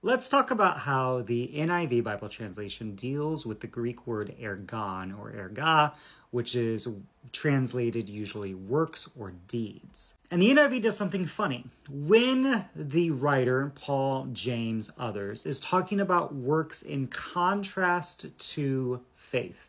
Let's talk about how the NIV Bible translation deals with the Greek word ergon or erga, which is translated usually works or deeds. And the NIV does something funny. When the writer, Paul, James, others, is talking about works in contrast to faith,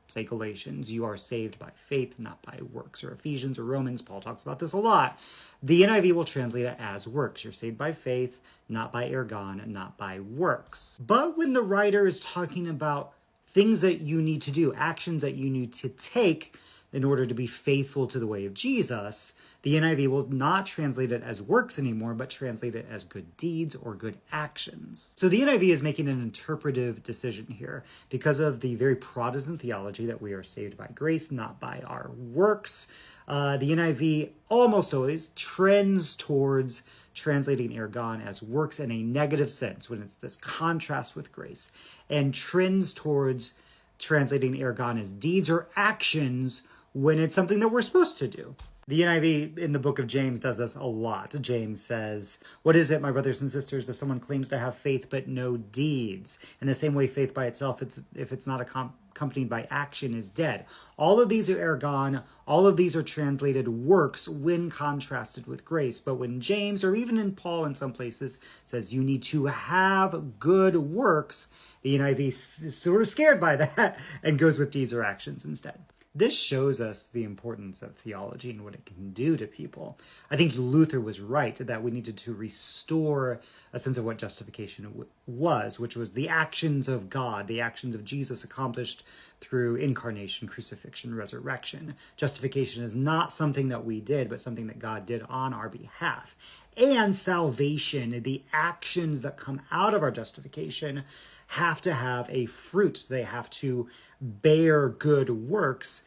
say Galatians, you are saved by faith, not by works. Or Ephesians or Romans, Paul talks about this a lot. The NIV will translate it as works. You're saved by faith, not by ergon, and not by works. But when the writer is talking about things that you need to do, actions that you need to take in order to be faithful to the way of Jesus, the NIV will not translate it as works anymore, but translate it as good deeds or good actions. So the NIV is making an interpretive decision here because of the very Protestant theology that we are saved by grace, not by our works. The NIV almost always trends towards translating ergon as works in a negative sense when it's this contrast with grace, and trends towards translating ergon as deeds or actions when it's something that we're supposed to do. The NIV in the book of James does this a lot. James says, what is it, my brothers and sisters, if someone claims to have faith but no deeds? In the same way, faith by itself, if it's not accompanied by action, is dead. All of these are ergon. All of these are translated works when contrasted with grace. But when James, or even in Paul in some places, says you need to have good works, the NIV is sort of scared by that and goes with deeds or actions instead. This shows us the importance of theology and what it can do to people. I think Luther was right that we needed to restore a sense of what justification was, which was the actions of God, the actions of Jesus accomplished through incarnation, crucifixion, resurrection. Justification is not something that we did, but something that God did on our behalf. And salvation, the actions that come out of our justification, have to have a fruit. They have to bear good works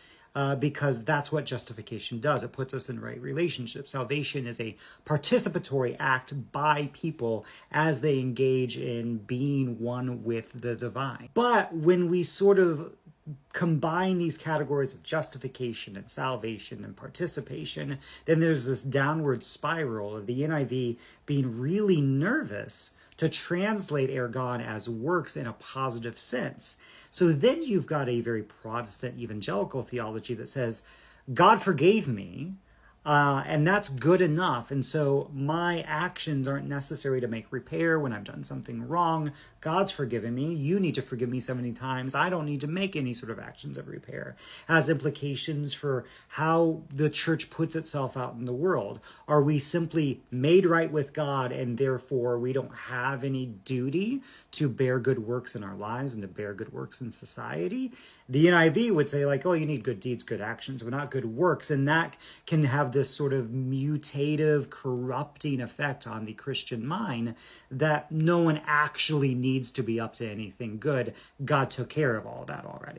because that's what justification does. It puts us in right relationship. Salvation is a participatory act by people as they engage in being one with the divine. But when we sort of combine these categories of justification and salvation and participation, then there's this downward spiral of the NIV being really nervous to translate ergon as works in a positive sense. So then you've got a very Protestant evangelical theology that says, God forgave me, and that's good enough. And so my actions aren't necessary to make repair when I've done something wrong. God's forgiven me. You need to forgive me 70 times. I don't need to make any sort of actions of repair. Has implications for how the church puts itself out in the world. Are we simply made right with God and therefore we don't have any duty to bear good works in our lives and to bear good works in society? The NIV would say like, oh, you need good deeds, good actions, but not good works. And that can have this sort of mutative, corrupting effect on the Christian mind that no one actually needs to be up to anything good. God took care of all that already.